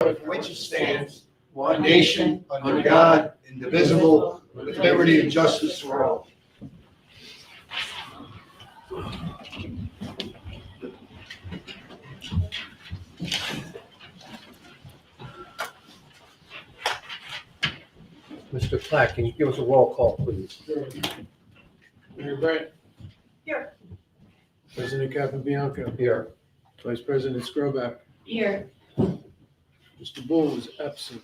republic for which it stands, one nation, under God, indivisible, with liberty and justice for all. Mr. Platt, can you give us a roll call, please? Sure. Mayor Brandt. Here. President Capobianco. Here. Vice President Skrobak. Here. Mr. Bull is absent.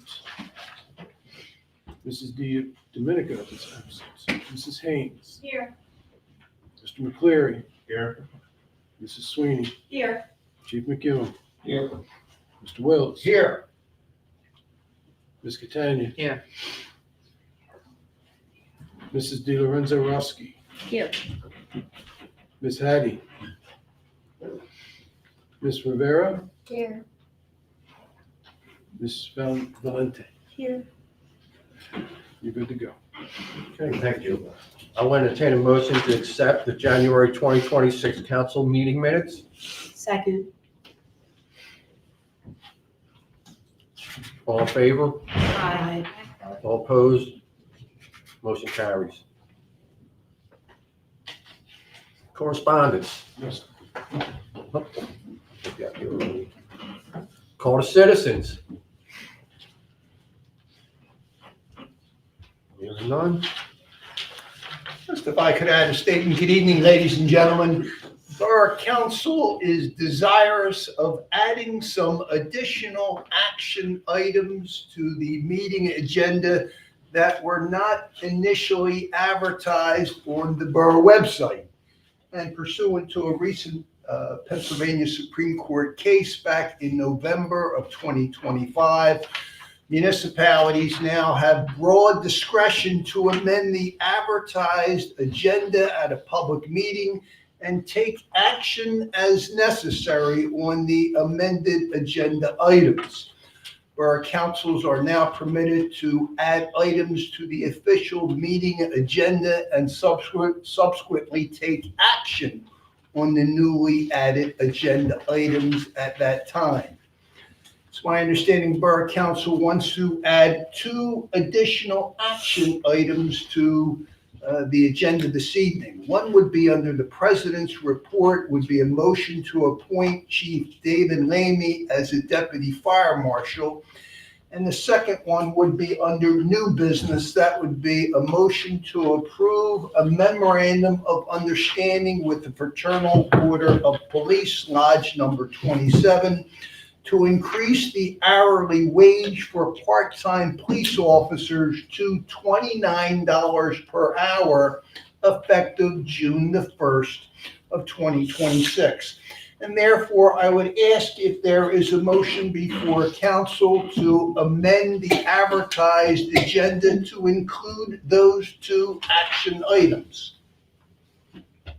Mrs. DiDomenico is absent. Mrs. Haynes. Here. Mr. McCleary. Here. Mrs. Sweeney. Here. Chief McKeown. Here. Mr. Wells. Here. Ms. Catania. Here. Mrs. DiLorenzo-Rossi. Here. Ms. Hattie. Ms. Rivera. Here. Ms. Valente. Here. You're good to go. Okay, thank you. I will entertain a motion to accept the January 2026 council meeting minutes. Second. All in favor? Aye. All opposed? Motion carries. Correspondence. Yes. Call to citizens. Hearing none. Just if I could add a statement. Good evening, ladies and gentlemen. Borough Council is desirous of adding some additional action items to the meeting agenda that were not initially advertised on the borough website. And pursuant to a recent Pennsylvania Supreme Court case back in November of 2025, municipalities now have broad discretion to amend the advertised agenda at a public meeting and take action as necessary on the amended agenda items. Borough councils are now permitted to add items to the official meeting agenda and subsequently take action on the newly added agenda items at that time. It's my understanding Borough Council wants to add 2 additional action items to the agenda this evening. One would be under the President's report, would be a motion to appoint Chief David Lamy as a Deputy Fire Marshal. And the second one would be under new business. That would be a motion to approve a memorandum of understanding with the Fraternal Order of Police, Lodge Number 27, to increase the hourly wage for part-time police officers to $29 per hour effective June the 1st of 2026. And therefore, I would ask if there is a motion before council to amend the advertised agenda to include those 2 action items.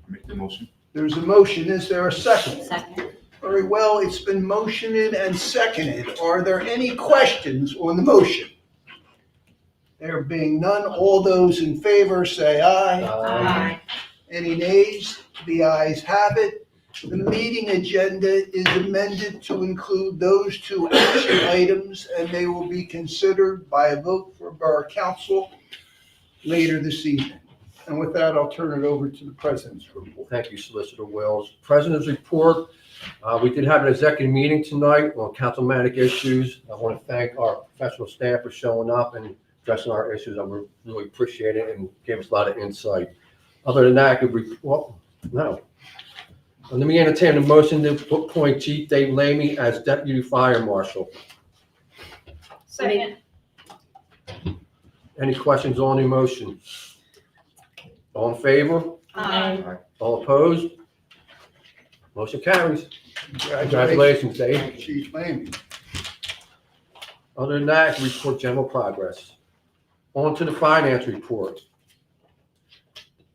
Make the motion. There's a motion. Is there a second? Second. Very well, it's been motioned and seconded. Are there any questions on the motion? There being none, all those in favor say aye. Aye. Any nays? The ayes have it. The meeting agenda is amended to include those 2 action items, and they will be considered by a vote for Borough Council later this evening. And with that, I'll turn it over to the President's report. Thank you, Solicitor Wells. President's report. We did have an executive meeting tonight on councilmanic issues. I want to thank our professional staff for showing up and addressing our issues. I really appreciate it and gave us a lot of insight. Other than that, I could no. Let me entertain a motion to appoint Chief Dave Lamy as Deputy Fire Marshal. Second. Any questions on the motion? All in favor? Aye. All opposed? Motion carries. Congratulations, Dave. Chief Lamy. Other than that, I can report general progress. On to the finance report.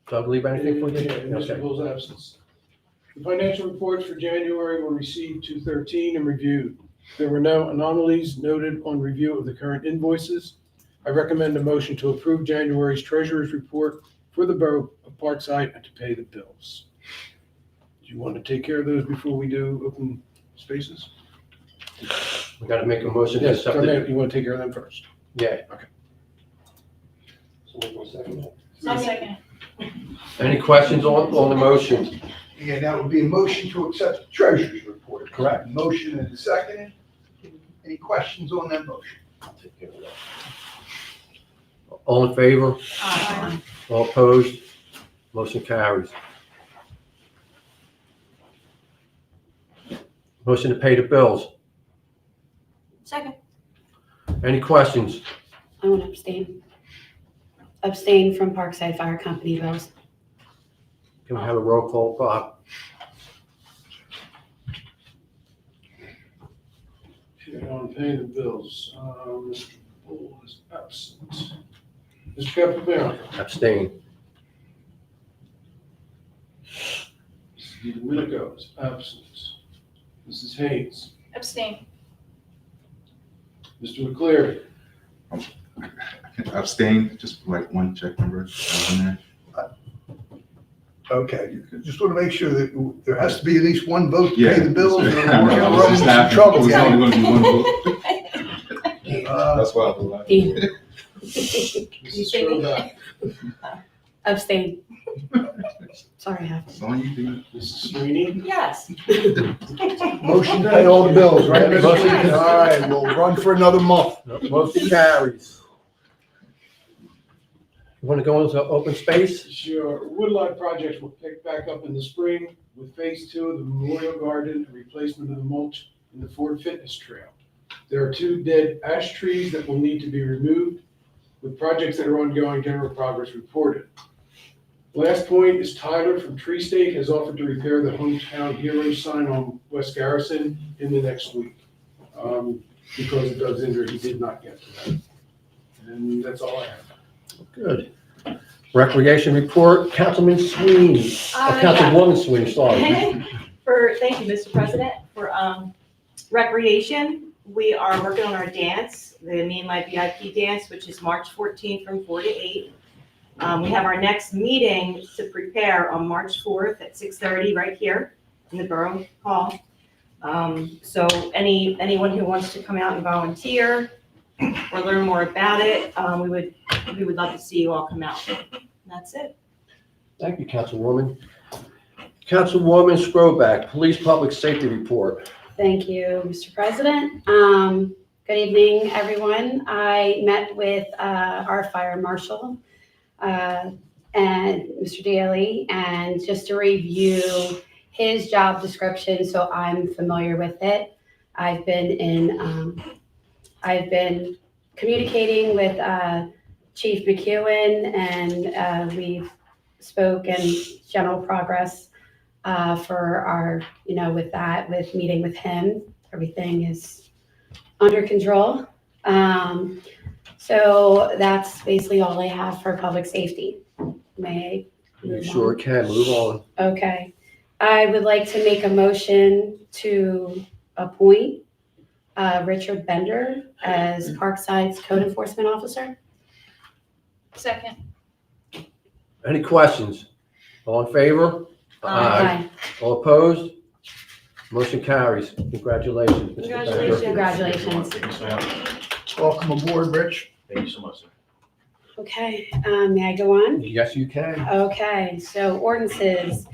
Doug, leave anything for you? In Mr. Okay. Bull's absence. The financial reports for January were received 2/13 and reviewed. There were no anomalies noted on review of the current invoices. I recommend a motion to approve January's treasurer's report for the Borough of Parkside and to pay the bills. Do you want to take care of those before we do open spaces? We gotta make a motion to Yes, accept Dominic, it. you want to take care of them first? Yeah. Okay. Someone want to second that? Second. Any questions on the motion? Yeah, that would be a motion to accept the treasurer's report. Correct. Motion and a second. Any questions on that motion? I'll take care of that. All in favor? Aye. All opposed? Motion carries. Motion to pay the bills. Second. Any questions? I want to abstain. Abstain from Parkside Fire Company bills. Can we have a roll call, Bob? Okay, on paying the bills, Mr. Bull is absent. Mr. Capobianco. Abstain. Mrs. DiDomenico is absent. Mrs. Haynes. Abstain. Mr. McCleary. Abstain, just like one check number that was in there. Okay, just want to make sure that there has to be at least one vote to pay Yeah. the bills. or I we're know, I gonna was run just into happy. trouble It was here. only gonna be one vote. That's why I was like. Mrs. Skrobak. Abstain. Sorry, I have to. It's on you, dude. Mrs. Sweeney. Yes. Motion to pay all the bills, right? Mr. Motion. Sweeney? All right, we'll run for another month. Motion carries. You want to go into open space? Sure. Woodlot projects will pick back up in the spring with phase 2 of the Memorial Garden and replacement of the mulch in the Ford Fitness Trail. There are 2 dead ash trees that will need to be removed, with projects that are ongoing, general progress reported. Last point is Tyler from Tree State has offered to repair the Hometown Hero sign on West Garrison in the next week. Because of Doug's injury, he did not get to that. And that's all I have. Good. Recreation report, Councilman Sweeney. Councilwoman Sweeney, sorry. Thank you, Mr. President. For recreation, we are working on our dance, the Main Life VIP dance, which is March 14th from 4 to 8. We have our next meeting to prepare on March 4th at 6:30 right here in the Borough Hall. So anyone who wants to come out and volunteer or learn more about it, we would love to see you all come out. That's it. Thank you, Councilwoman. Councilwoman Skrobak, Police Public Safety Report. Thank you, Mr. President. Good evening, everyone. I met with our fire marshal and Mr. Daly, and just to review his job description, so I'm familiar with it. I've been communicating with Chief McKeown, and we've spoken general progress for our, with meeting with him. Everything is under control. So that's basically all I have for public safety. May I You move sure on? can, move on. Okay. I would like to make a motion to appoint Richard Bender as Parkside's code enforcement officer. Second. Any questions? All in favor? Aye. All opposed? Motion carries. Congratulations, Mr. Bender. Congratulations. Thank you so much. Welcome aboard, Rich. Thank you so much, sir. Okay, may I go on? Yes, you can. Okay, so ordinances.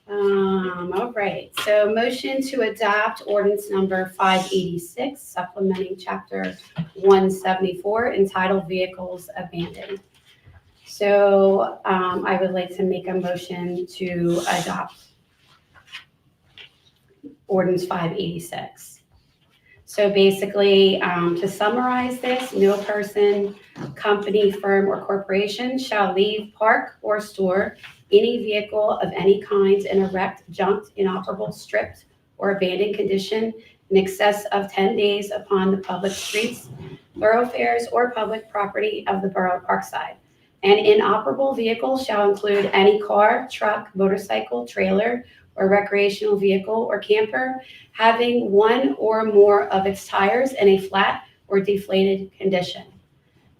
All right, so motion to adopt ordinance number 586, supplementing chapter 174 entitled Vehicles Abandoned. So I would like to make a motion to adopt ordinance 586. So basically, to summarize this, no person, company, firm, or corporation shall leave, park, or store any vehicle of any kind in a wrecked, junked, inoperable, stripped, or abandoned condition in excess of 10 days upon the public streets, thoroughfares, or public property of the Borough of Parkside. An inoperable vehicle shall include any car, truck, motorcycle, trailer, or recreational vehicle or camper having one or more of its tires in a flat or deflated condition.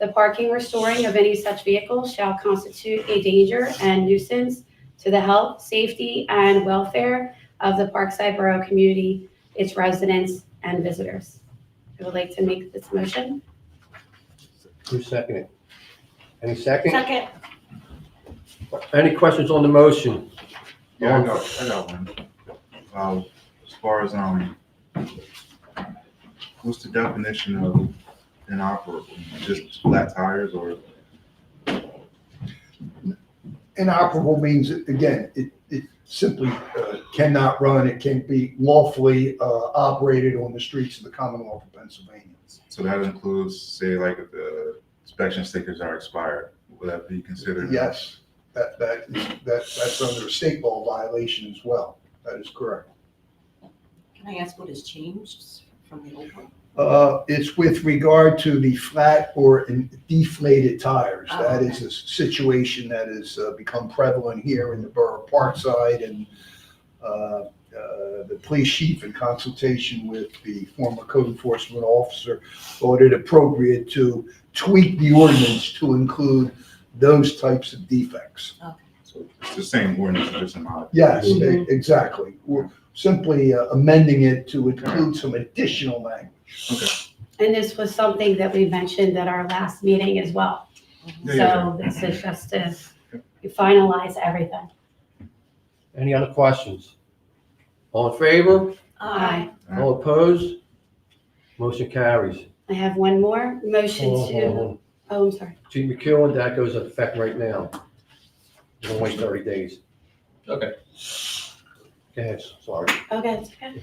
The parking or storing of any such vehicle shall constitute a danger and nuisance to the health, safety, and welfare of the Parkside Borough community, its residents, and visitors. I would like to make this motion. Who's seconding? Any second? Second. Any questions on the motion? Yeah, I got one. As far as, what's the definition of inoperable? Just flat tires or? Inoperable means, again, it simply cannot run, it can't be lawfully operated on the streets of the Commonwealth of Pennsylvania. So that includes, say, like if the inspection stickers are expired, would that be considered? Yes, that's under a state law violation as well. That is correct. Can I ask what has changed from the old one? It's with regard to the flat or deflated tires. Oh, That okay. is a situation that has become prevalent here in the Borough of Parkside, and the police chief, in consultation with the former code enforcement officer, thought it appropriate to tweak the ordinance to include those types of defects. So it's the same ordinance, just in my. Yes, exactly. We're simply amending it to include some additional language. Okay. And this was something that we mentioned at our last meeting as well. Yeah. So this is just to finalize everything. Any other questions? All in favor? Aye. All opposed? Motion carries. I have one more motion Hold to, on. oh, I'm sorry. Chief McKeown, that goes into effect right now. You don't wait 30 days. Okay. Go ahead, sorry. Okay, it's okay.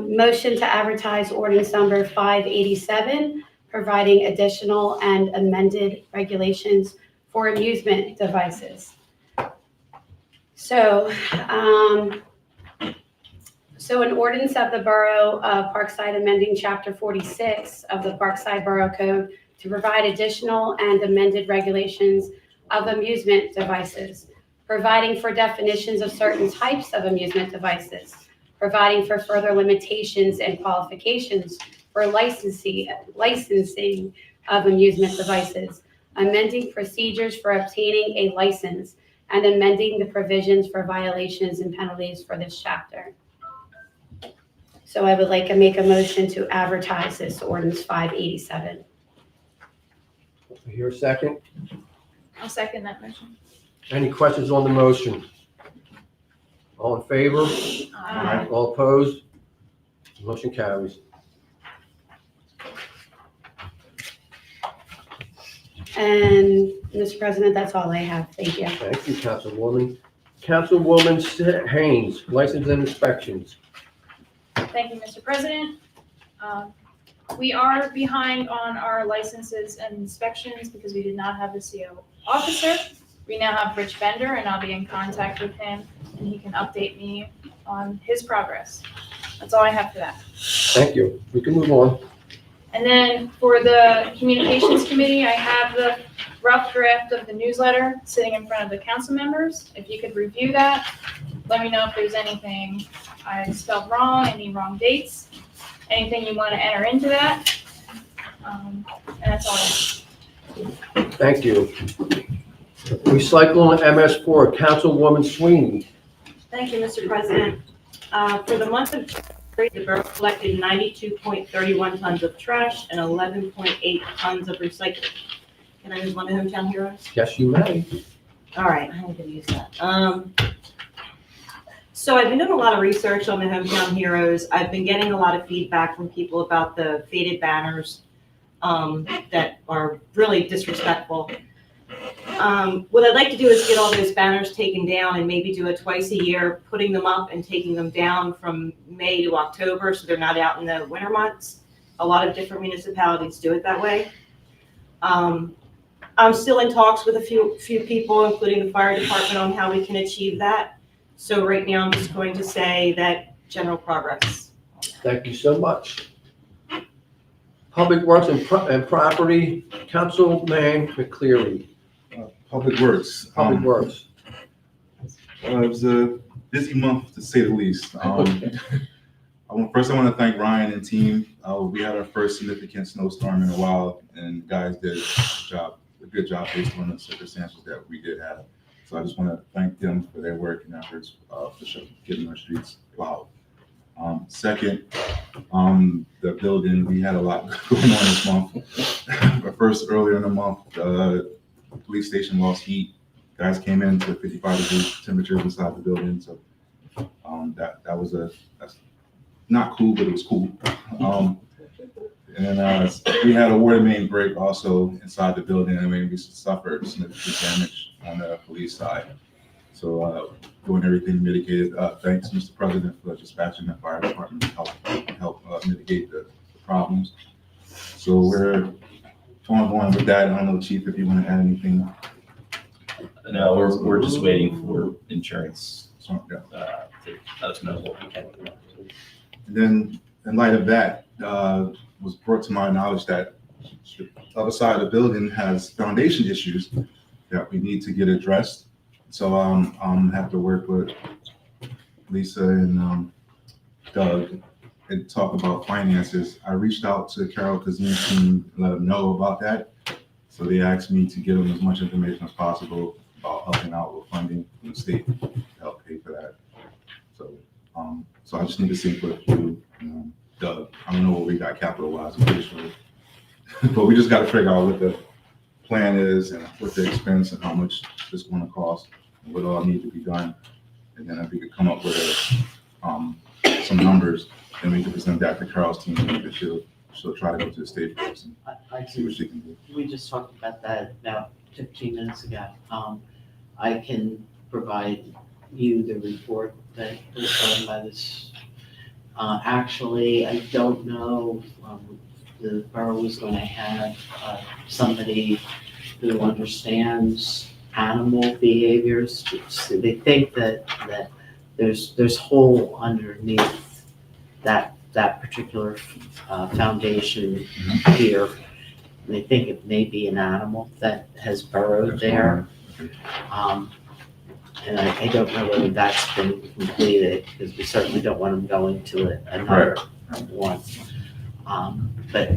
Motion to advertise ordinance number 587, providing additional and amended regulations for amusement devices. So an ordinance of the Borough of Parkside amending Chapter 46 of the Parkside Borough Code to provide additional and amended regulations of amusement devices, providing for definitions of certain types of amusement devices, providing for further limitations and qualifications for licensing of amusement devices, amending procedures for obtaining a license, and amending the provisions for violations and penalties for this chapter. So I would like to make a motion to advertise this ordinance 587. Here a second. I'll second that motion. Any questions on the motion? All in favor? Aye. All opposed? Motion carries. And Mr. President, that's all I have. Thank you. Thank you, Councilwoman. Councilwoman Haynes, license and inspections. Thank you, Mr. President. We are behind on our licenses and inspections because we did not have the CO officer. We now have Rich Bender, and I'll be in contact with him, and he can update me on his progress. That's all I have for that. Thank you. We can move on. And then for the Communications Committee, I have the rough draft of the newsletter sitting in front of the council members. If you could review that, let me know if there's anything I spelled wrong, any wrong dates, anything you want to enter into that. And that's all I have. Thank you. Recycle and MS4, Councilwoman Sweeney. Thank you, Mr. President. For the month of January, the borough collected 92.31 tons of trash and 11.8 tons of recycling. Can I use one of Hometown Heroes? Yes, you may. All right, I'm going to use that. So I've been doing a lot of research on the Hometown Heroes. I've been getting a lot of feedback from people about the faded banners that are really disrespectful. What I'd like to do is get all those banners taken down and maybe do it twice a year, putting them up and taking them down from May to October so they're not out in the winter months. A lot of different municipalities do it that way. I'm still in talks with a few people, including the fire department, on how we can achieve that. So right now, I'm just going to say that general progress. Thank you so much. Public Works and Property, Councilman McCleary. Public Works. Public Works. It was a busy month, to say the least. First, I want to thank Ryan and team. We had our first significant snowstorm in a while, and the guys did a good job based on the circumstances that we did have. So I just want to thank them for their work and efforts for getting our streets plowed. Second, the building, we had a lot going on this month. But first, earlier in the month, the police station lost heat. Guys came in to 55-degree temperatures inside the building, so that's not cool, but it was cool. We had a water main break also inside the building, and we suffered significant damage on the police side. So doing everything mitigated. Thanks, Mr. President, for dispatching the fire department to help mitigate the problems. So we're going with that. I don't know, Chief, if you want to add anything. No, we're just waiting for insurance So, yeah. to let us know what we can do. And then, in light of that, was brought to my knowledge that the other side of the building has foundation issues that we need to get addressed. So have to work with Lisa and Doug and talk about finances. I reached out to Carol Kazin's team and let them know about that. So they asked me to give them as much information as possible about helping out with funding from the state to help pay for that. So I just need to sync with you, Doug. I don't know what we got capital-wise, I'm pretty sure. But we just got to figure out what the plan is and what the expense and how much it's going to cost and what all need to be done. And then if we could come up with some numbers, then we can present that to Carol's team, and she'll try to go to the state first and I see what she can do. we just talked about that about 15 minutes ago. I can provide you the report that was done by this. Actually, I don't know, the borough was going to have somebody who understands animal behaviors. So they think that there's hole underneath that particular foundation here. They think it may be an animal that has burrowed there. And I don't know whether that's been completed, because we certainly don't want them going to another one. But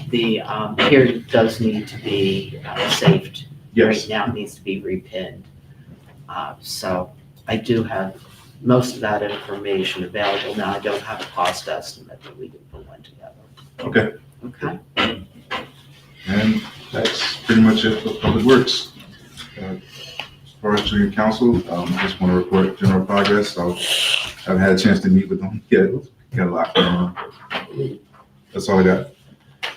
the pier does need to be safed. Yes. Right now it needs to be repinned. So I do have most of that information available now. I don't have a cost estimate, but we can put one together. Okay. Okay. And that's pretty much it for Public Works. As far as Junior Council, just want to report general progress. So I haven't had a chance to meet with them yet. Got a lot going on. That's all I got.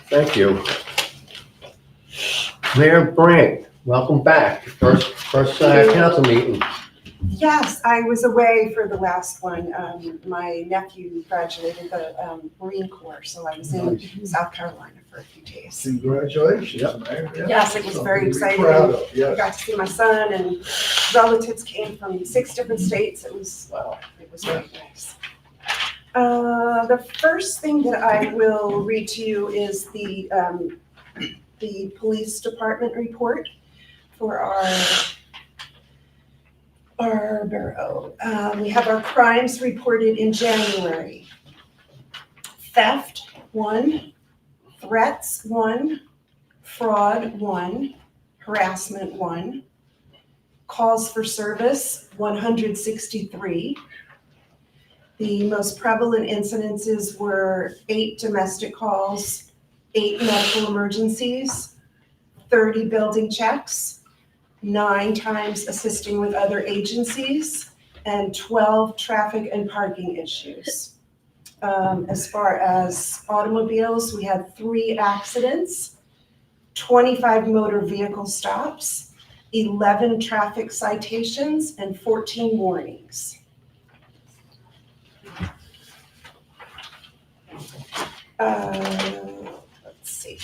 Thank you. Mayor Brandt, welcome back. First council meeting. Yes, I was away for the last one. My nephew graduated the Marine Corps, so I was in South Carolina for a few days. Congratulations, Mayor. Yes, it was very exciting. Proud of, I yes. got to see my son, and relatives came from 6 different states. It was very nice. The first thing that I will read to you is the police department report for our borough. We have our crimes reported in January. Theft, 1. Threats, 1. Fraud, 1. Harassment, 1. Calls for service, 163. The most prevalent incidences were 8 domestic calls, 8 medical emergencies, 30 building checks, 9 times assisting with other agencies, and 12 traffic and parking issues. As far as automobiles, we had 3 accidents, 25 motor vehicle stops, 11 traffic citations, and 14 warnings. Let's see.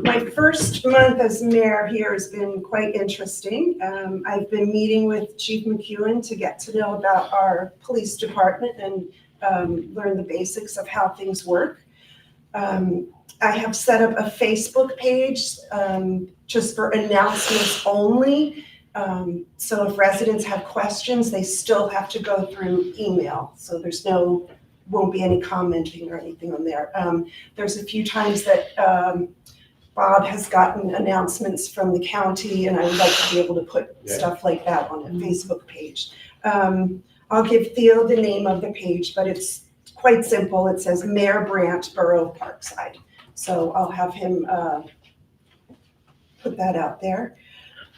My first month as mayor here has been quite interesting. I've been meeting with Chief McKeown to get to know about our police department and learn the basics of how things work. I have set up a Facebook page just for announcements only. So if residents have questions, they still have to go through email. So won't be any commenting or anything on there. There's a few times that Bob has gotten announcements from the county, and I would like to be able to put stuff like that on a Facebook page. I'll give Theo the name of the page, but it's quite simple. It says Mayor Brandt, Borough of Parkside. So I'll have him put that out there.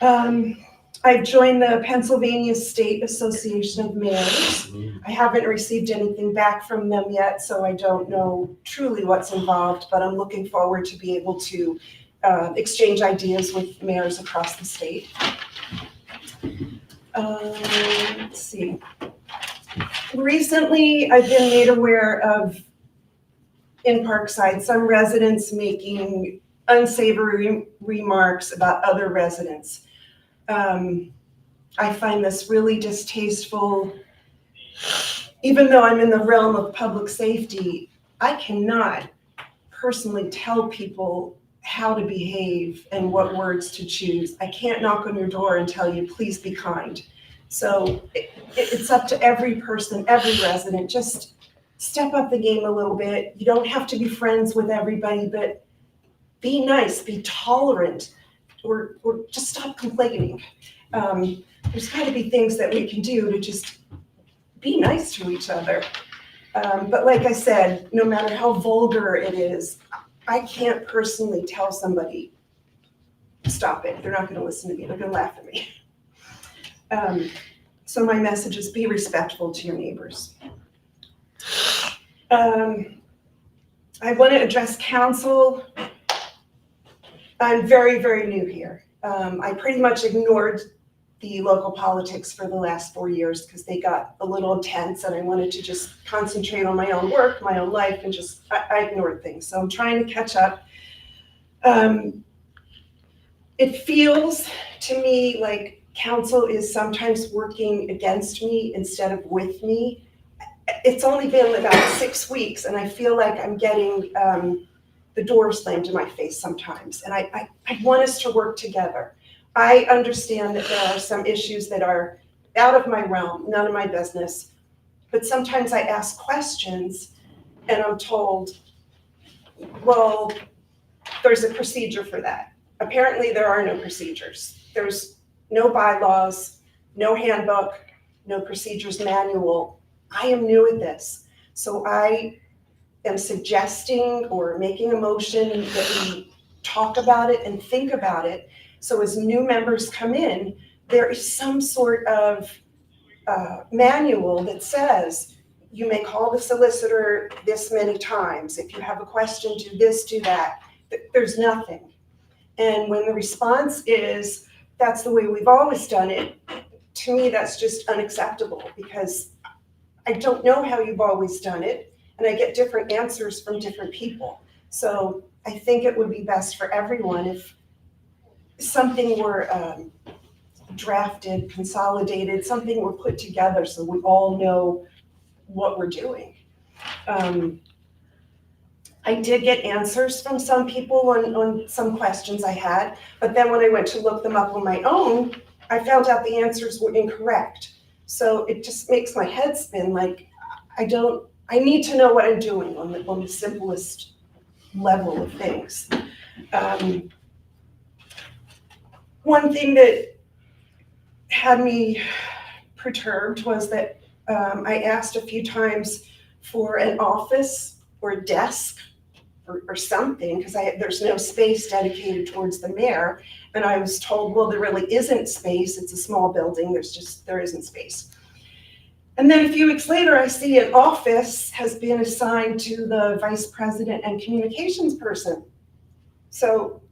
I've joined the Pennsylvania State Association of Mayors. I haven't received anything back from them yet, so I don't know truly what's involved, but I'm looking forward to be able to exchange ideas with mayors across the state. Let's see. Recently, I've been made aware of, in Parkside, some residents making unsavory remarks about other residents. I find this really distasteful. Even though I'm in the realm of public safety, I cannot personally tell people how to behave and what words to choose. I can't knock on your door and tell you, please be kind. So it's up to every person, every resident, just step up the game a little bit. You don't have to be friends with everybody, but be nice, be tolerant, or just stop complaining. There's got to be things that we can do to just be nice to each other. But like I said, no matter how vulgar it is, I can't personally tell somebody, stop it. They're not going to listen to me. They're going to laugh at me. So my message is be respectful to your neighbors. I want to address council. I'm very, very new here. I pretty much ignored the local politics for the last 4 years because they got a little intense and I wanted to just concentrate on my own work, my own life, and just, I ignored things. So I'm trying to catch up. It feels to me like council is sometimes working against me instead of with me. It's only been about 6 weeks and I feel like I'm getting the door slammed in my face sometimes. And I want us to work together. I understand that there are some issues that are out of my realm, none of my business. But sometimes I ask questions and I'm told, well, there's a procedure for that. Apparently there are no procedures. There's no bylaws, no handbook, no procedures manual. I am new at this. So I am suggesting or making a motion that we talk about it and think about it. So as new members come in, there is some sort of manual that says you may call the solicitor this many times. If you have a question, do this, do that. There's nothing. And when the response is, that's the way we've always done it, to me, that's just unacceptable because I don't know how you've always done it. And I get different answers from different people. So I think it would be best for everyone if something were drafted, consolidated, something were put together so we all know what we're doing. I did get answers from some people on some questions I had, but then when I went to look them up on my own, I found out the answers were incorrect. So it just makes my head spin. Like, I need to know what I'm doing on the simplest level of things. One thing that had me perturbed was that I asked a few times for an office or a desk or something because there's no space dedicated towards the mayor. And I was told, well, there really isn't space. It's a small building. There isn't space. And then a few weeks later, I see an office has been assigned to the vice president and communications person. So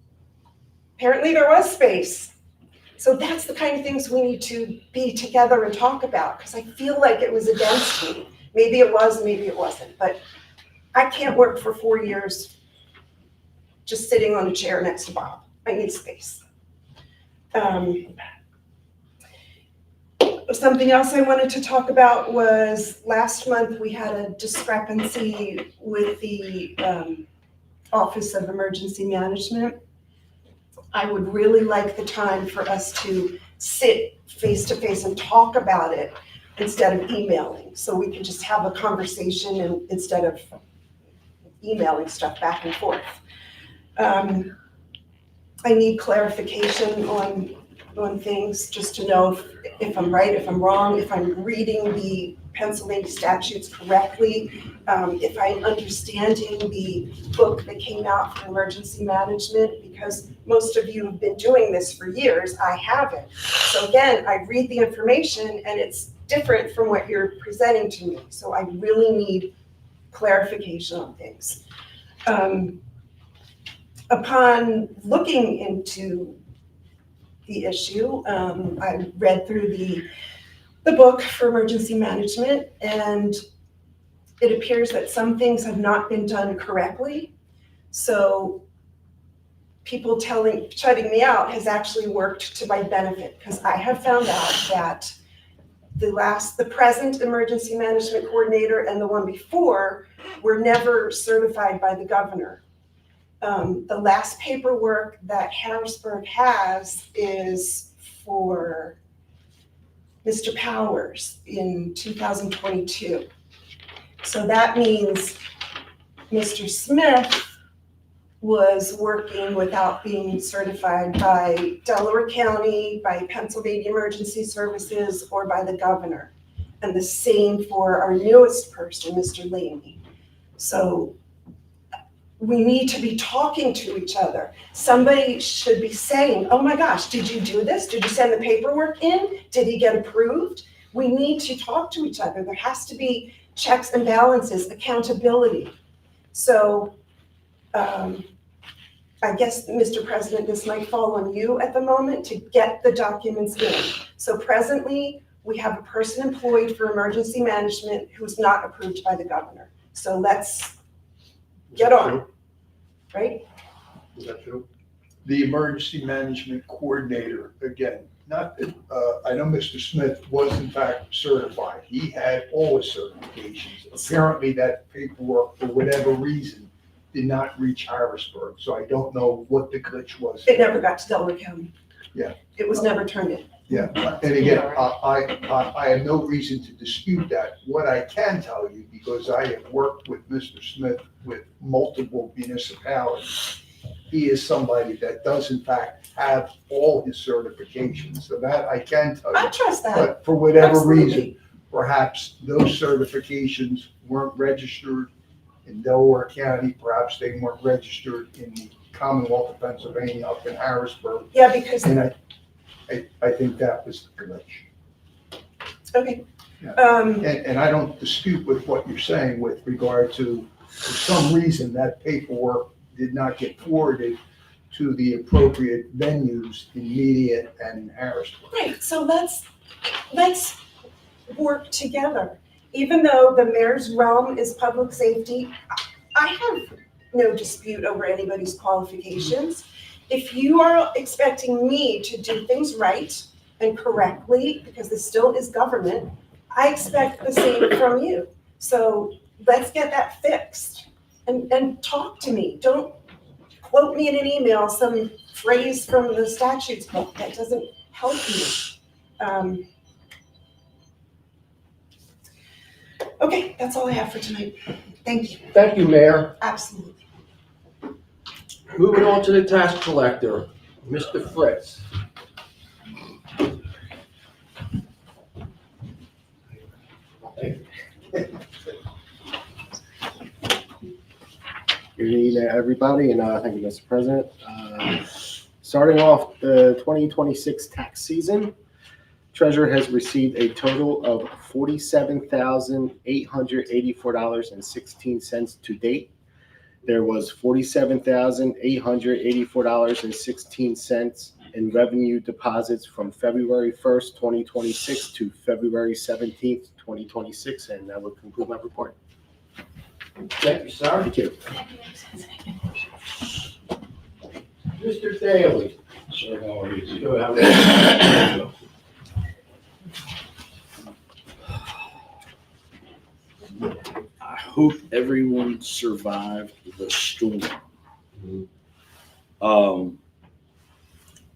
apparently there was space. So that's the kind of things we need to be together and talk about because I feel like it was against me. Maybe it was, maybe it wasn't, but I can't work for 4 years just sitting on a chair next to Bob. I need space. Something else I wanted to talk about was last month we had a discrepancy with the Office of Emergency Management. I would really like the time for us to sit face to face and talk about it instead of emailing. So we can just have a conversation instead of emailing stuff back and forth. I need clarification on on things, just to know if I'm right, if I'm wrong, if I'm reading the Pennsylvania statutes correctly, if I'm understanding the book that came out for emergency management, because most of you have been doing this for years, I haven't. So again, I read the information and it's different from what you're presenting to me. So I really need clarification on things. Upon looking into the issue, I read through the book for emergency management, and it appears that some things have not been done correctly. So people shutting me out has actually worked to my benefit, because I have found out that the present emergency management coordinator and the one before were never certified by the governor. The last paperwork that Harrisburg has is for Mr. Powers in 2022. So that means Mr. Smith was working without being certified by Delaware County, by Pennsylvania Emergency Services, or by the governor. And the same for our newest person, Mr. Laney. So we need to be talking to each other. Somebody should be saying, oh my gosh, did you do this? Did you send the paperwork in? Did he get approved? We need to talk to each other. There has to be checks and balances, accountability. So I guess, Mr. President, this might fall on you at the moment to get the documents in. So presently, we have a person employed for emergency management who's not approved by the governor. So let's get on, right? Is that true? The emergency management coordinator, again, not that, I know Mr. Smith was in fact certified. He had all his certifications. Apparently that paperwork, for whatever reason, did not reach Harrisburg. So I don't know what the glitch was. It never got to Delaware County. Yeah. It was never turned in. Yeah, and again, I have no reason to dispute that. What I can tell you, because I have worked with Mr. Smith with multiple municipalities, he is somebody that does in fact have all his certifications. So that I can tell I you. trust that. But for whatever Absolutely. reason, perhaps those certifications weren't registered in Delaware County. Perhaps they weren't registered in the Commonwealth of Pennsylvania up in Harrisburg. Yeah, because, And I think that was the glitch. okay. Yeah. And I don't dispute with what you're saying with regard to, for some reason, that paperwork did not get forwarded to the appropriate venues in Media and in Harrisburg. Right, so let's work together. Even though the mayor's realm is public safety, I have no dispute over anybody's qualifications. If you are expecting me to do things right and correctly, because this still is government, I expect the same from you. So let's get that fixed and talk to me. Don't quote me in an email some phrase from the statutes book. That doesn't help you. Okay, that's all I have for tonight. Thank you. Thank you, Mayor. Absolutely. Moving on to the tax collector, Mr. Fritze. Good evening, everybody, and thank you, Mr. President. Starting off the 2026 tax season, Treasurer has received a total of $47,884.16 to date. There was $47,884.16 in revenue deposits from February 1st, 2026 to February 17th, 2026, and that would conclude my report. Thank you, sir. Thank you. Mr. Daly. Sir, how are you? Good, how are you? I hope everyone survived the storm.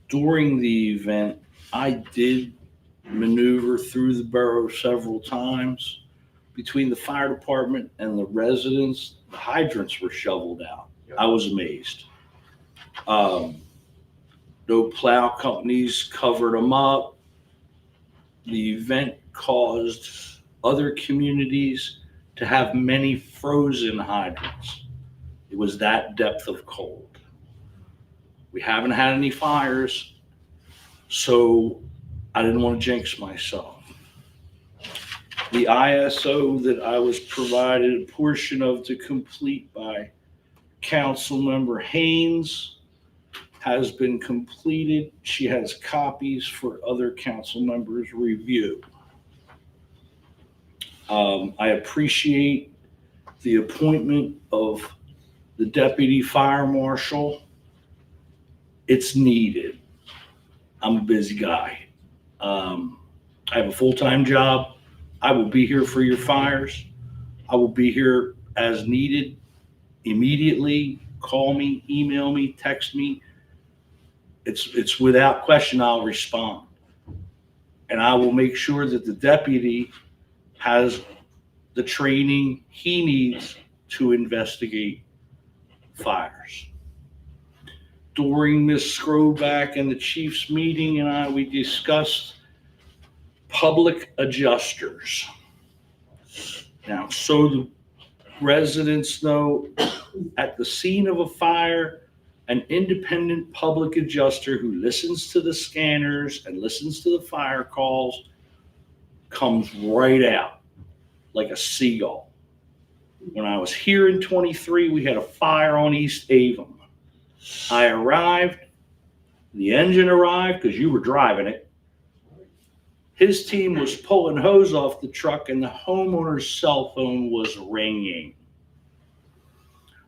During the event, I did maneuver through the borough several times. Between the fire department and the residents, the hydrants were shoveled out. I was amazed. No plow companies covered them up. The event caused other communities to have many frozen hydrants. It was that depth of cold. We haven't had any fires, so I didn't want to jinx myself. The ISO that I was provided a portion of to complete by Councilmember Haynes has been completed. She has copies for other council members' review. I appreciate the appointment of the deputy fire marshal. It's needed. I'm a busy guy. I have a full-time job. I will be here for your fires. I will be here as needed immediately. Call me, email me, text me. It's without question I'll respond. And I will make sure that the deputy has the training he needs to investigate fires. During Ms. Skrobak and the chief's meeting we discussed public adjusters. Now, so the residents know, at the scene of a fire, an independent public adjuster who listens to the scanners and listens to the fire calls comes right out like a seagull. When I was here in 23, we had a fire on East Avon. I arrived, the engine arrived because you were driving it. His team was pulling hose off the truck and the homeowner's cell phone was ringing.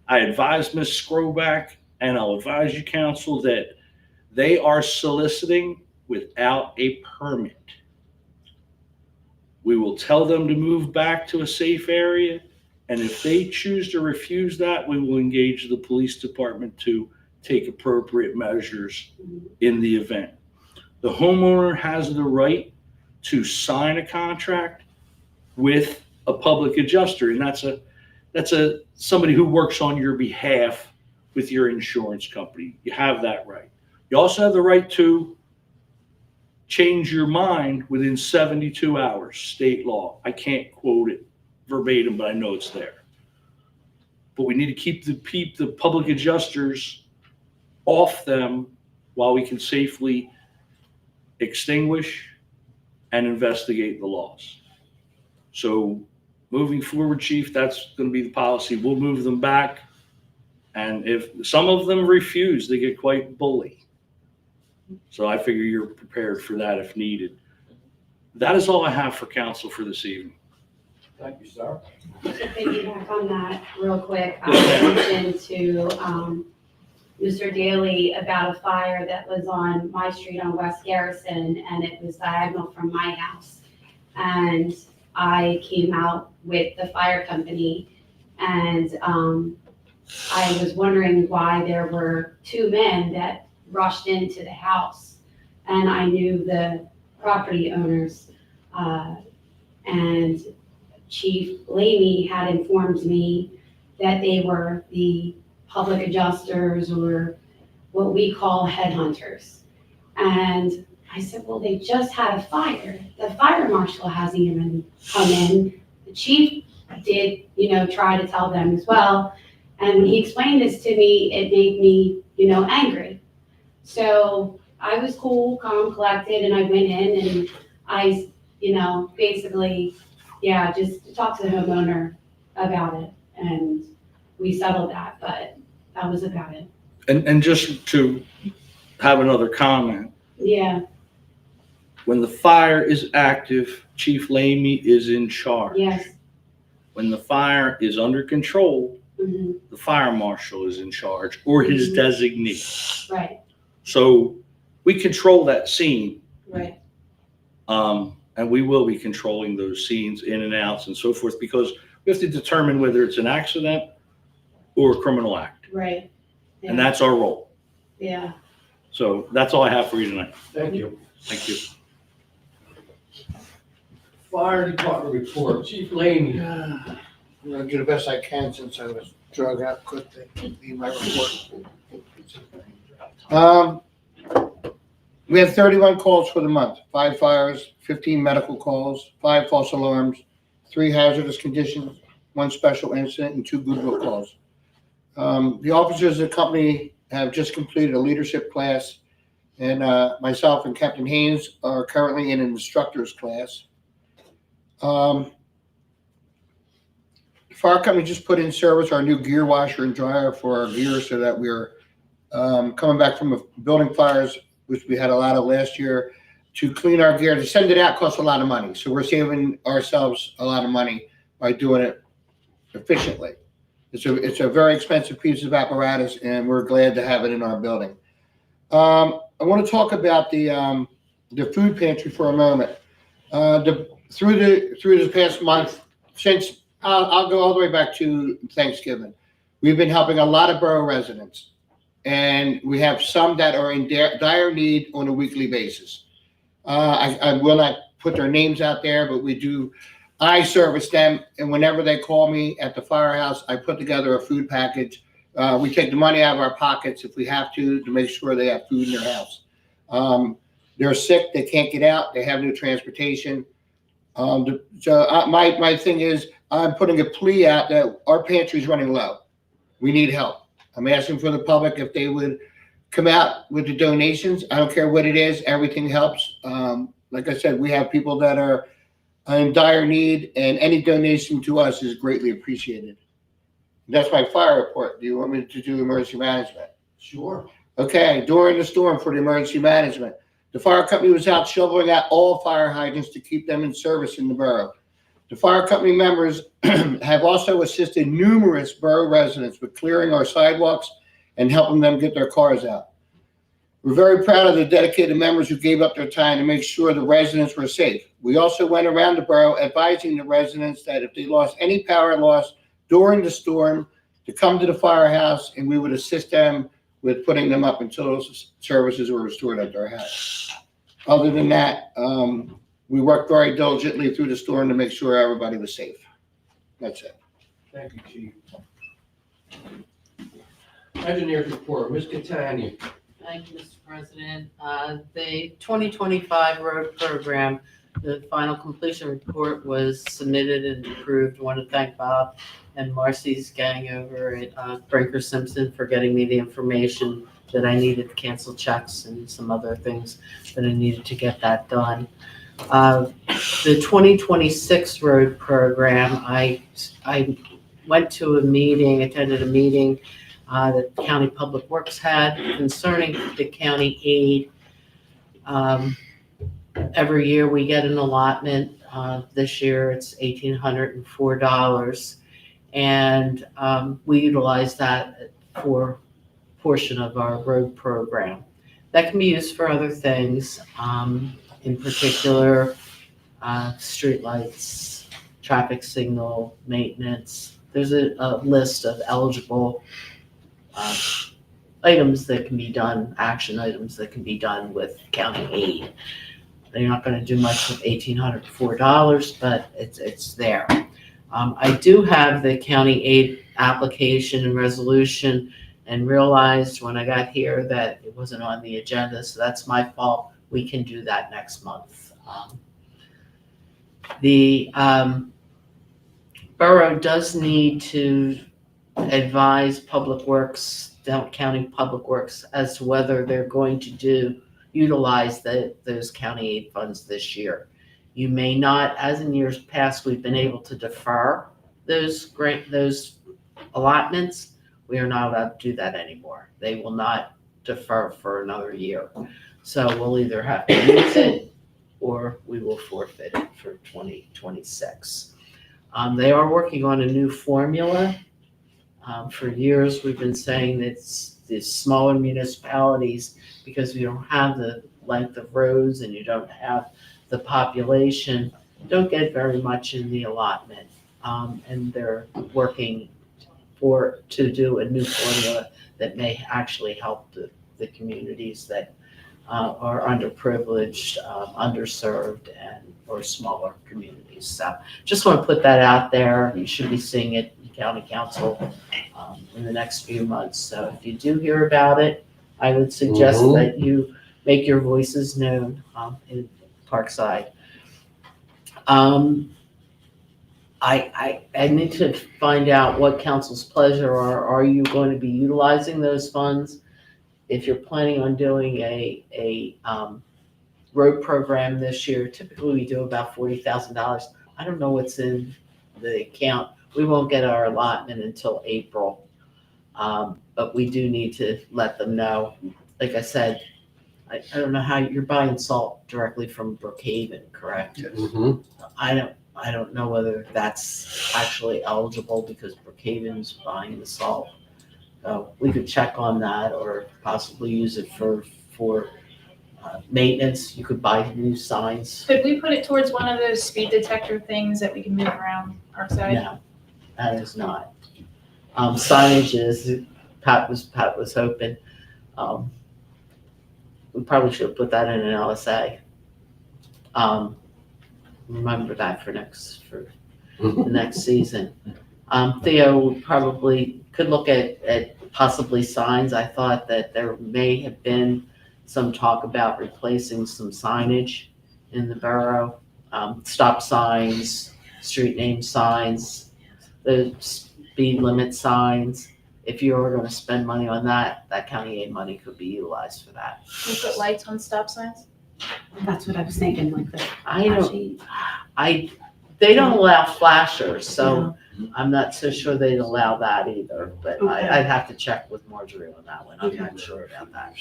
I advised Ms. Skrobak, and I'll advise you, council, that they are soliciting without a permit. We will tell them to move back to a safe area, and if they choose to refuse that, we will engage the police department to take appropriate measures in the event. The homeowner has the right to sign a contract with a public adjuster, and that's somebody who works on your behalf with your insurance company. You have that right. You also have the right to change your mind within 72 hours, state law. I can't quote it verbatim, but I know it's there. But we need to keep the public adjusters off them while we can safely extinguish and investigate the loss. So moving forward, Chief, that's going to be the policy. We'll move them back. And if some of them refuse, they get quite bully. So I figure you're prepared for that if needed. That is all I have for council for this evening. Thank you, sir. To piggyback on that real quick, I mentioned to Mr. Daly about a fire that was on my street on West Garrison, and it was diagonal from my house. And I came out with the fire company, and I was wondering why there were two men that rushed into the house. And I knew the property owners, and Chief Lamy had informed me that they were the public adjusters, or what we call headhunters. And I said, well, they just had a fire. The fire marshal hasn't even come in. The chief did, try to tell them as well. And when he explained this to me, it made me, angry. So I was cool, calm, collected, and I went in and I, basically, just talked to the homeowner about it. And we settled that, but that was about it. And just to have another comment. Yeah, When the fire is active, Chief Lamy is in charge. yes. When the fire is under control, Mhm. the fire marshal is in charge, or his designee. Right, So we control that scene, right, and we will be controlling those scenes in and outs and so forth, because we have to determine whether it's an accident or a criminal act, right. and that's our role. Yeah. So that's all I have for you tonight. Thank you. Thank you. Fire department report, Chief Lamy. I'm gonna do the best I can since I was drug out quickly, leave my report. We had 31 calls for the month, 5 fires, 15 medical calls, 5 false alarms, 3 hazardous conditions, 1 special incident, and 2 goodwill calls. The officers of the company have just completed a leadership class, and myself and Captain Haynes are currently in an instructor's class. The fire company just put in service our new gear washer and dryer for our gear so that we're coming back from building fires, which we had a lot of last year. To clean our gear, to send it out costs a lot of money. So we're saving ourselves a lot of money by doing it efficiently. It's a very expensive piece of apparatus, and we're glad to have it in our building. I want to talk about the food pantry for a moment. Through the past month, since I'll go all the way back to Thanksgiving, we've been helping a lot of borough residents, and we have some that are in dire need on a weekly basis. I will not put their names out there, but I service them, and whenever they call me at the firehouse, I put together a food package. We take the money out of our pockets if we have to make sure they have food in their house. They're sick, they can't get out, they have no transportation. My thing is, I'm putting a plea out that our pantry is running low. We need help. I'm asking for the public if they would come out with the donations. I don't care what it is, everything helps. Like I said, we have people that are in dire need, and any donation to us is greatly appreciated. That's my fire report. Do you want me to do emergency management? Sure. Okay, during the storm for the emergency management, the fire company was out shoveling out all fire hydrants to keep them in service in the borough. The fire company members have also assisted numerous borough residents with clearing our sidewalks and helping them get their cars out. We're very proud of the dedicated members who gave up their time to make sure the residents were safe. We also went around the borough advising the residents that if they lost any power loss during the storm, to come to the firehouse, and we would assist them with putting them up until those services were restored at their house. Other than that, we worked very diligently through the storm to make sure everybody was safe. That's it. Thank you, Chief. Engineers report, Ms. Catania. Thank you, Mr. President. The 2025 road program, the final completion report was submitted and approved. I want to thank Bob and Marcy's gang over at Brinker Simpson for getting me the information that I needed to cancel checks and some other things that I needed to get that done. The 2026 road program, I went to a meeting, attended a meeting that County Public Works had concerning the county aid. Every year we get an allotment. This year it's $1,804, and we utilize that for a portion of our road program. That can be used for other things, in particular streetlights, traffic signal maintenance. There's a list of eligible items that can be done, action items that can be done with county aid. They're not going to do much with $1,804, but it's there. I do have the county aid application and resolution, and realized when I got here that it wasn't on the agenda, so that's my fault. We can do that next month. The borough does need to advise Public Works, County Public Works, as to whether they're going to utilize those county aid funds this year. You may not, as in years past, we've been able to defer those allotments. We are not allowed to do that anymore. They will not defer for another year. So we'll either have to use it or we will forfeit it for 2026. They are working on a new formula. For years, we've been saying that the smaller municipalities, because we don't have the length of roads and you don't have the population, don't get very much in the allotment. And they're working to do a new formula that may actually help the communities that are underprivileged, underserved, or smaller communities. So just want to put that out there. You should be seeing it in County Council in the next few months. So if you do hear about it, I would suggest that you make your voices known in Parkside. I need to find out what council's pleasure are. Are you going to be utilizing those funds? If you're planning on doing a road program this year, typically we do about $40,000. I don't know what's in the account. We won't get our allotment until April. But we do need to let them know. Like I said, I don't know how you're buying salt directly from Brookhaven, correct? Mhm. I don't know whether that's actually eligible because Brookhaven's buying the salt. So we could check on that or possibly use it for maintenance. You could buy new signs. Could we put it towards one of those speed detector things that we can move around our side? No, that is not. Signage is, Pat was hoping, we probably should have put that in an LSA. Remember that for the next season. Theo probably could look at possibly signs. I thought that there may have been some talk about replacing some signage in the borough. Stop signs, street name signs, the speed limit signs. If you were gonna spend money on that, that county aid money could be utilized for that. Can we put lights on stop signs? That's what I was thinking, like the I don't, flashing. they don't allow flashers, so I'm not so sure they'd allow that either, but Okay. I'd have to check with Marjorie on that one. I'm not sure about that.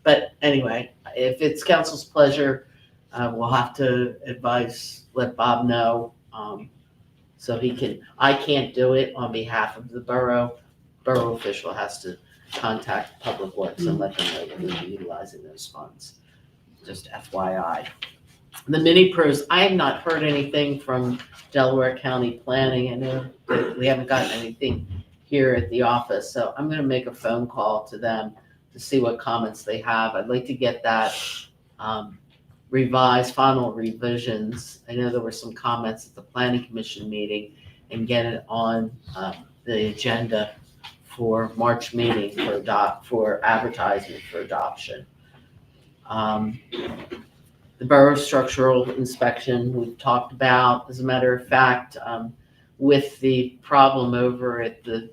But anyway, if it's council's pleasure, we'll have to let Bob know, so he can, I can't do it on behalf of the borough. Borough official has to contact Public Works and let them know that we'll be utilizing those funds. Just FYI. The mini pros, I have not heard anything from Delaware County Planning. I know that we haven't gotten anything here at the office, so I'm gonna make a phone call to them to see what comments they have. I'd like to get that revised, final revisions. I know there were some comments at the Planning Commission meeting, and get it on the agenda for March meeting for advertisement for adoption. The borough structural inspection we've talked about. As a matter of fact, with the problem over at the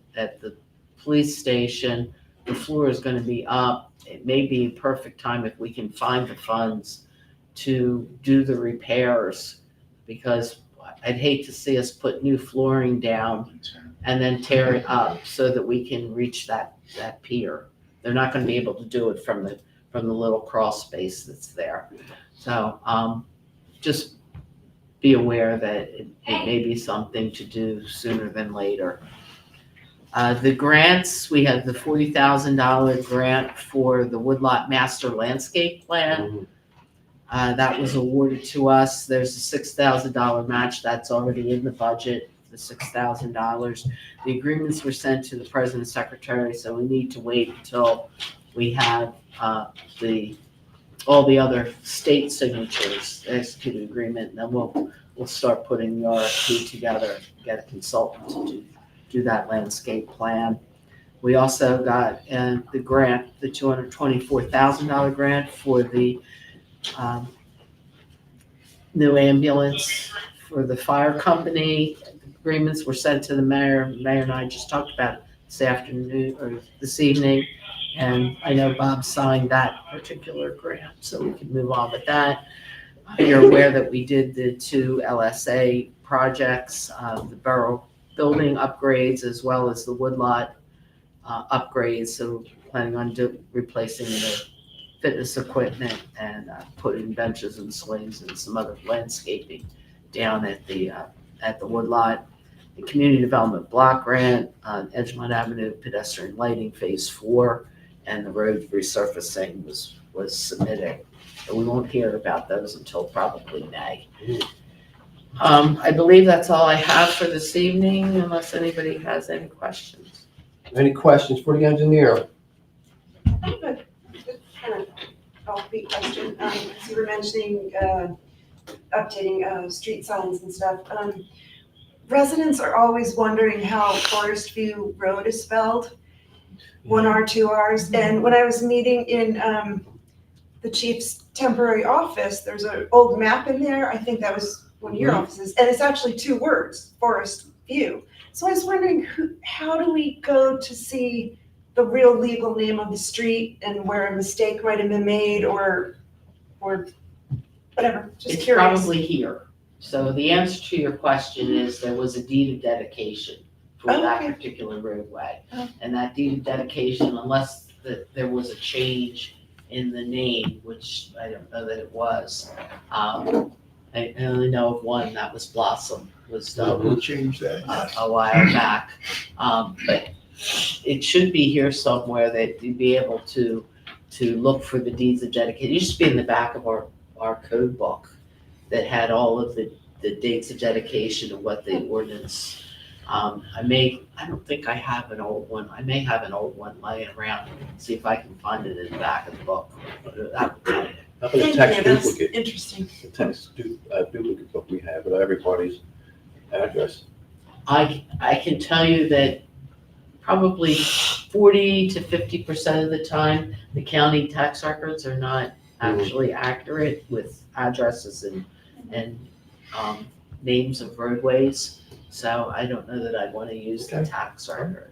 police station, the floor is going to be up. It may be a perfect time if we can find the funds to do the repairs, because I'd hate to see us put new flooring down and then tear it up so that we can reach that pier. They're not going to be able to do it from the little crawl space that's there. So just be aware that it may be something to do sooner than later. The grants, we have the $40,000 grant for the Woodlot Master Landscape Plan. That was awarded to us. There's a $6,000 match that's already in the budget, the $6,000. The agreements were sent to the President and Secretary, so we need to wait until we have all the other state signatures, execute an agreement, and then we'll start putting the RFP together, get a consultant to do that landscape plan. We also got the grant, the $224,000 grant for the new ambulance for the fire company. Agreements were sent to the mayor. Mayor and I just talked about it this afternoon or this evening. And I know Bob signed that particular grant, so we can move on with that. You're aware that we did the 2 LSA projects, the borough building upgrades as well as the woodlot upgrades. So planning on replacing the fitness equipment and putting benches and swings and some other landscaping down at the woodlot. The community development block grant on Edgemont Avenue pedestrian lighting phase 4. And the road resurfacing was submitted. And we won't hear about those until probably May. I believe that's all I have for this evening, unless anybody has any questions. Any questions for the engineer? I have a kind of offbeat question. As you were mentioning updating street signs and stuff. Residents are always wondering how Forest View Road is spelled. 1 R, 2 Rs. And when I was meeting in the chief's temporary office, there's an old map in there. I think that was one of your offices. And it's actually 2 words, Forest View. So I was wondering, how do we go to see the real legal name of the street and where a mistake might have been made or whatever? Just It's curious. probably here. So the answer to your question is there was a deed of dedication for that Okay. particular roadway. Oh. And that deed of dedication, unless there was a change in the name, which I don't know that it was. I only know of one, that was Blossom, was done We'll change that. a while back. But it should be here somewhere that you'd be able to look for the deeds of dedication. It used to be in the back of our code book that had all of the dates of dedication and what the ordinance. I don't think I have an old one. I may have an old one laying around. See if I can find it in the back of the book. That would tell you. How about a Thank text you, that's duplicate? interesting. The text duplicate book we have with everybody's address. I can tell you that probably 40 to 50% of the time, the county tax records are not actually accurate with addresses and names of roadways. So I don't know that I'd want to use the tax record.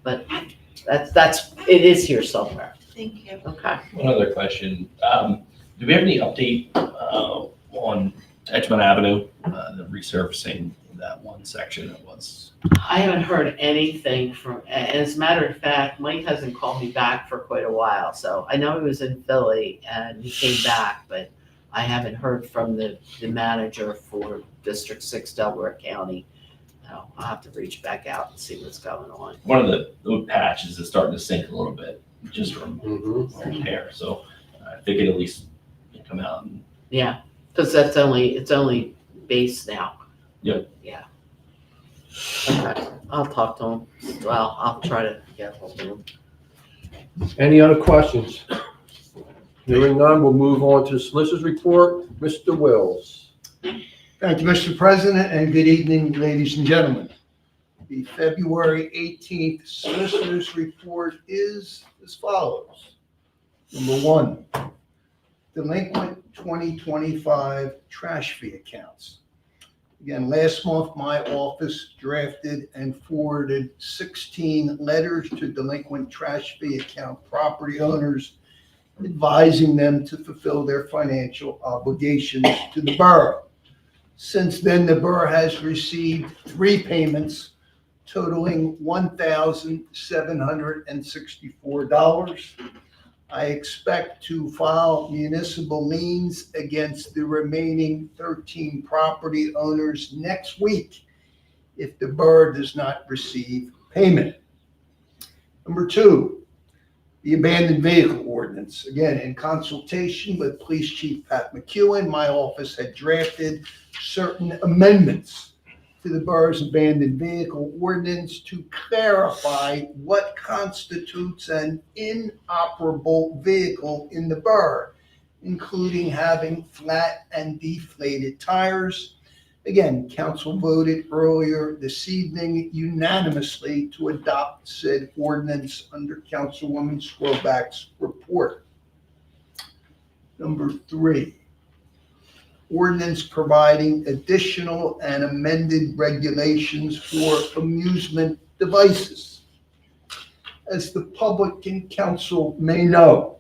But it is here somewhere. Thank you. Okay. One other question. Do we have any update on Edgemont Avenue, the resurfacing that one section that was? I haven't heard anything as a matter of fact, Mike hasn't called me back for quite a while. So I know he was in Philly and he came back, but I haven't heard from the manager for District 6 Delaware County. No, I'll have to reach back out and see what's going on. One of the patches is starting to sink a little bit just from there. So I think it at least come out. And, Yeah, because it's only base now. Yep. Yeah. Okay, I'll talk to him. Well, I'll try to get hold of him. Any other questions? Hearing none, we'll move on to the solicitor's report. Mr. Wills. Thank you, Mr. President, and good evening, ladies and gentlemen. The February 18th Solicitor's Report is as follows. Number 1, delinquent 2025 trash fee accounts. Again, last month, my office drafted and forwarded 16 letters to delinquent trash fee account property owners, advising them to fulfill their financial obligations to the borough. Since then, the borough has received 3 payments totaling $1,764. I expect to file municipal liens against the remaining 13 property owners next week if the borough does not receive payment. Number 2, the abandoned vehicle ordinance. Again, in consultation with Police Chief Pat McKeown, my office had drafted certain amendments to the borough's abandoned vehicle ordinance to clarify what constitutes an inoperable vehicle in the borough, including having flat and deflated tires. Again, council voted earlier this evening unanimously to adopt said ordinance under Councilwoman Skrobak's report. Number 3, ordinance providing additional and amended regulations for amusement devices. As the public and council may know,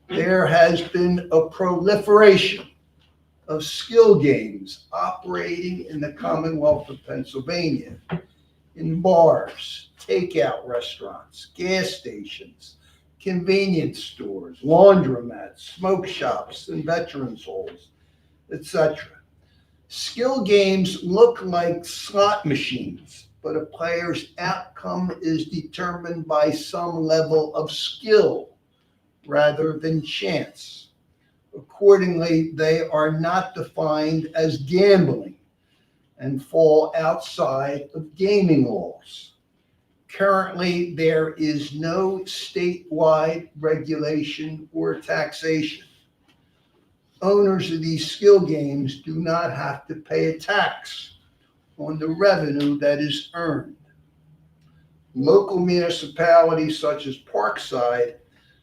there has been a proliferation of skill games operating in the Commonwealth of Pennsylvania, in bars, takeout restaurants, gas stations, convenience stores, laundromats, smoke shops, and veterans halls, etc. Skill games look like slot machines, but a player's outcome is determined by some level of skill rather than chance. Accordingly, they are not defined as gambling and fall outside of gaming laws. Currently, there is no statewide regulation or taxation. Owners of these skill games do not have to pay a tax on the revenue that is earned. local municipalities such as Parkside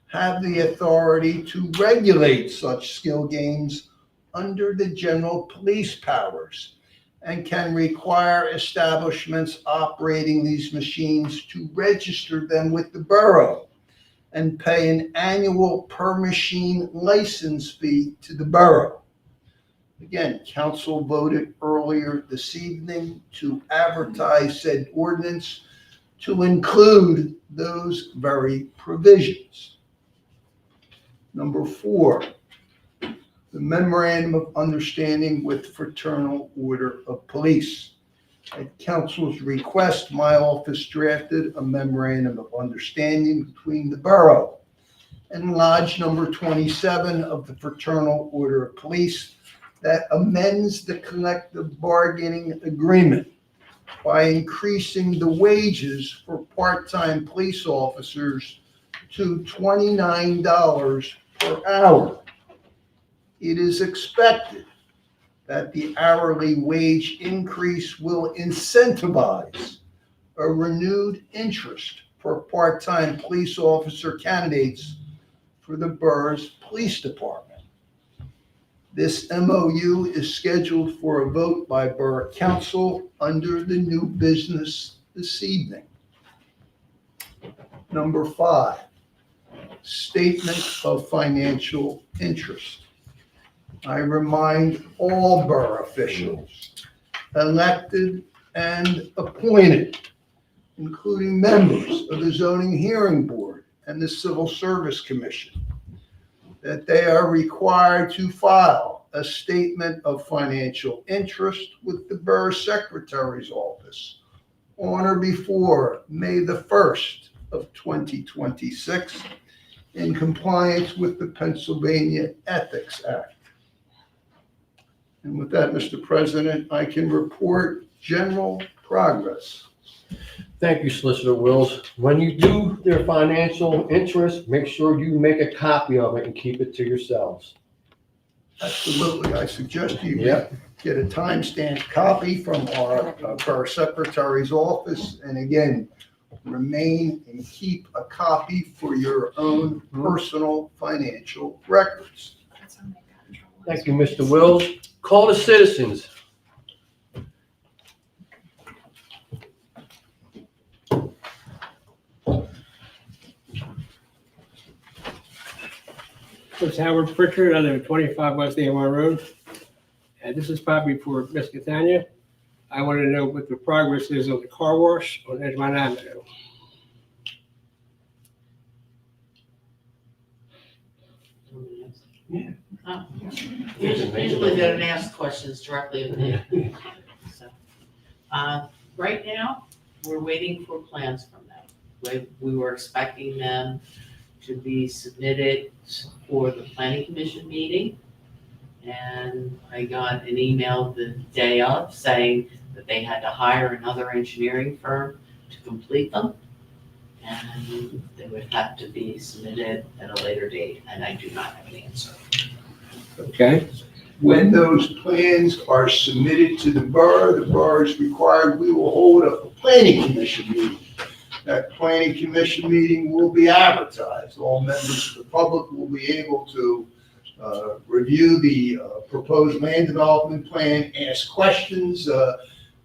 have the authority to regulate such skill games under the general police powers and can require establishments operating these machines to register them with the borough and pay an annual per machine license fee to the borough. Again, council voted earlier this evening to advertise said ordinance to include those very provisions. Number 4, the memorandum of understanding with Fraternal Order of Police. At council's request, my office drafted a memorandum of understanding between the borough and Lodge number 27 of the Fraternal Order of Police that amends the collective bargaining agreement by increasing the wages for part-time police officers to $29 per hour. It is expected that the hourly wage increase will incentivize a renewed interest for part-time police officer candidates for the borough's police department. This MOU is scheduled for a vote by Borough Council under the new business this evening. Number 5, statement of financial interest. I remind all borough officials, elected and appointed, including members of the Zoning Hearing Board and the Civil Service Commission, that they are required to file a statement of financial interest with the Borough Secretary's office on or before May the 1st of 2026 in compliance with the Pennsylvania Ethics Act. And with that, Mr. President, I can report general progress. Thank you, Solicitor Wills. When you do their financial interest, make sure you make a copy of it and keep it to yourselves. Absolutely. I suggest you Yep. get a timestamped copy from our Borough Secretary's office. And again, remain and keep a copy for your own personal financial records. Thank you, Mr. Wills. Call the citizens. It's Howard Pritchard. I live at 25 West AMR Road. And this is probably for Miss Catania. I want to know what the progress is of the car wash on Edgemont Avenue. Usually they don't ask questions directly of me. So, right now, we're waiting for plans from them. We were expecting them to be submitted for the planning commission meeting. And I got an email the day of saying that they had to hire another engineering firm to complete them. And they would have to be submitted at a later date, and I do not have an answer. Okay. When those plans are submitted to the borough is required, we will hold a planning commission meeting. That planning commission meeting will be advertised. All members of the public will be able to review the proposed land development plan, ask questions.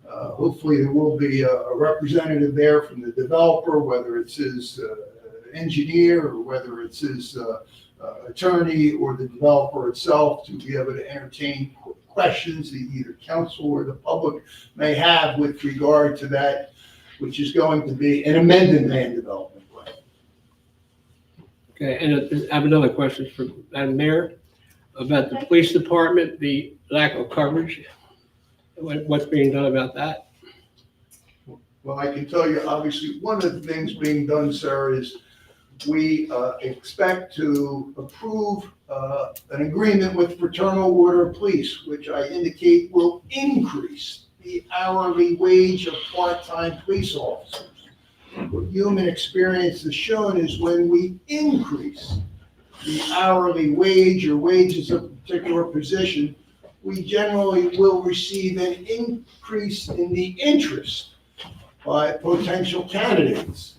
Hopefully there will be a representative there from the developer, whether it's his engineer or whether it's his attorney or the developer itself, to be able to entertain questions that either council or the public may have with regard to that, which is going to be an amended land development plan. Okay, and I have another question for Madam Mayor about the police department, the lack of coverage. What's being done about that? Well, I can tell you, obviously, one of the things being done, sir, is we expect to approve an agreement with Fraternal Order of Police, which I indicate will increase the hourly wage of part-time police officers. What human experience has shown is when we increase the hourly wage or wages of a particular position, we generally will receive an increase in the interest by potential candidates.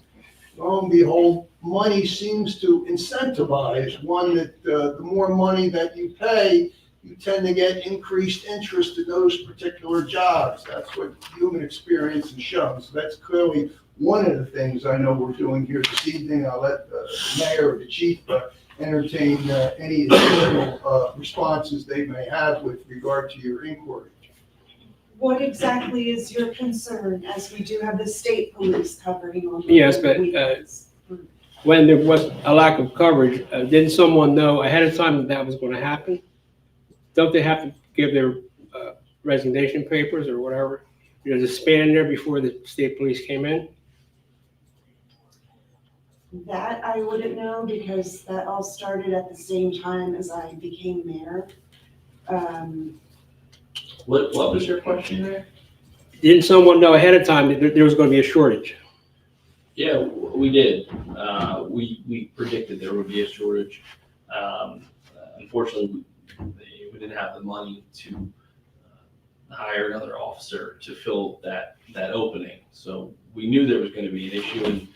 Lo and behold, money seems to incentivize one that the more money that you pay, you tend to get increased interest in those particular jobs. That's what human experience has shown. So that's clearly one of the things I know we're doing here this evening. I'll let the mayor or the chief entertain any additional responses they may have with regard to your inquiry. What exactly is your concern, as we do have the state police covering on the Yes, but, weekends? When there was a lack of coverage, didn't someone know ahead of time that that was going to happen? Don't they have to give their resignation papers or whatever? There's a span there before the state police came in? That I wouldn't know, because that all started at the same time as I became mayor. What was your question there? Didn't someone know ahead of time that there was going to be a shortage? Yeah, we did. We predicted there would be a shortage. Unfortunately, we didn't have the money to hire another officer to fill that opening. So we knew there was going to be an issue, and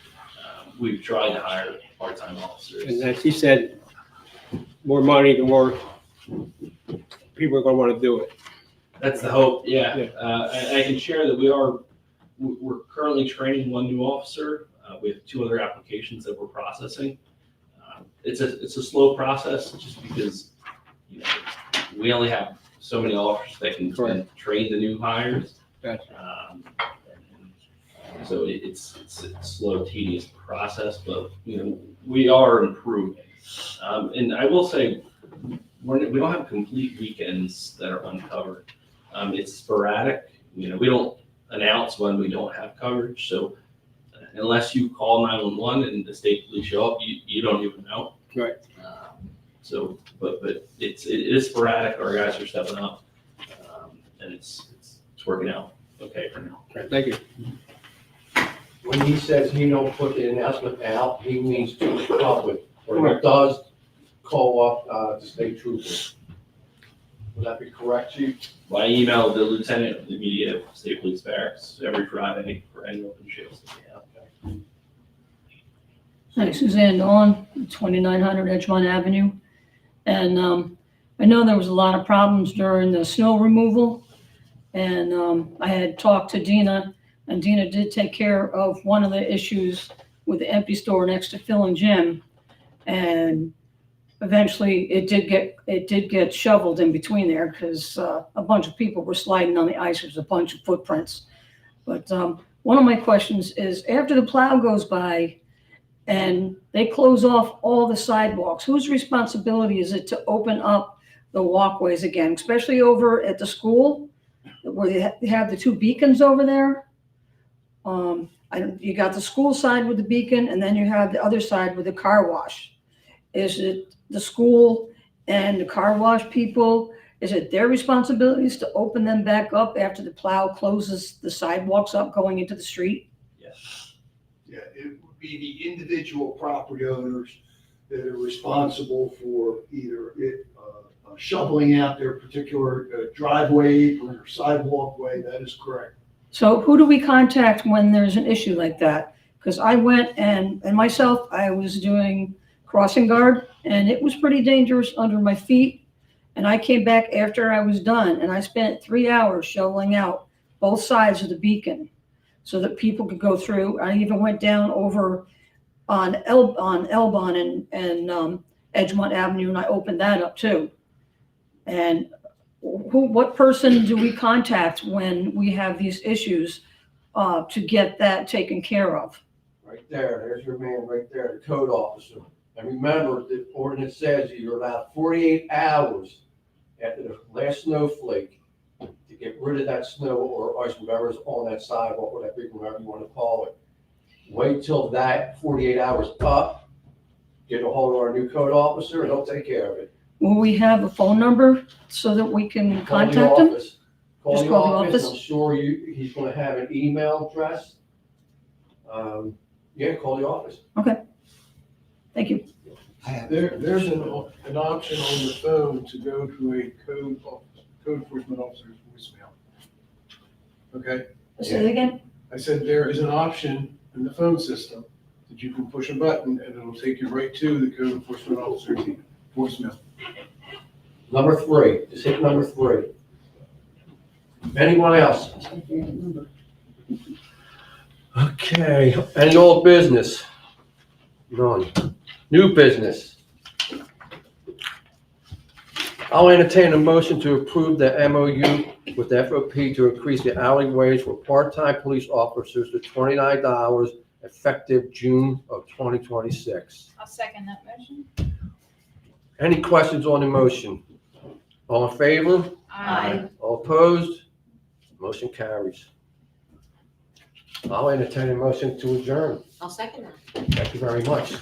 we've tried to hire part-time officers. And as he said, more money, the more people are going to want to do it. That's the hope, yeah. I can share that we're currently training one new officer. We have 2 other applications that we're processing. It's a slow process, just because, you know, we only have so many officers that can train the new hires. Gotcha. So it's a slow, tedious process, but, you know, we are improving. And I will say, we don't have complete weekends that are uncovered. It's sporadic. You know, we don't announce when we don't have coverage. So unless you call 911 and the state police show up, you don't even know. Right. So, but it is sporadic. Our guys are stepping up, and it's working out okay for now. Right, thank you. When he says he don't put the announcement out, he means to the public, or he does call up the state troopers. Would that be correct, Chief? I email the lieutenant of the immediate state police barracks every Friday for any open shifts that we have. Hi, Suzanne Dawn, 2900 Edgemont Avenue. And I know there was a lot of problems during the snow removal. And I had talked to Dena, and Dena did take care of one of the issues with the empty store next to Phil and Jim. And eventually it did get shoveled in between there, because a bunch of people were sliding on the ice. There's a bunch of footprints. But one of my questions is, after the plow goes by and they close off all the sidewalks, whose responsibility is it to open up the walkways again, especially over at the school where they have the 2 beacons over there? You got the school side with the beacon, and then you have the other side with the car wash. Is it the school and the car wash people? Is it their responsibilities to open them back up after the plow closes the sidewalks up going into the street? Yes. Yeah, it would be the individual property owners that are responsible for either shoveling out their particular driveway or sidewalk way. That is correct. So who do we contact when there's an issue like that? Because I went and myself, I was doing crossing guard, and it was pretty dangerous under my feet. And I came back after I was done, and I spent 3 hours shoveling out both sides of the beacon so that people could go through. I even went down over on Elbon and Edgemont Avenue, and I opened that up too. And what person do we contact when we have these issues to get that taken care of? Right there, there's your man right there, the code officer. And remember, the ordinance says you're allowed 48 hours after the last snowflake to get rid of that snow or ice, whatever's on that sidewalk, whatever you want to call it. Wait till that 48 hours up, get a hold of our new code officer, and he'll take care of it. Will we have a phone number so that we can Call the contact him? office. Call the office. I'm sure he's going to have an email address. Yeah, call the office. Okay. Thank you. There's an option on the phone to go to a code enforcement officer's voicemail. Okay? Say it again? I said there is an option in the phone system that you can push a button and it'll take you right to the code enforcement officer's voicemail. Number 3, just hit number 3. Anyone else? Okay, any old business? None. New business? I'll entertain a motion to approve the MOU with FOP to increase the hourly wage for part-time police officers to $29 effective June of 2026. I'll second that motion. Any questions on the motion? All in favor? Aye. All opposed? Motion carries. I'll entertain a motion to adjourn. I'll second that. Thank you very much.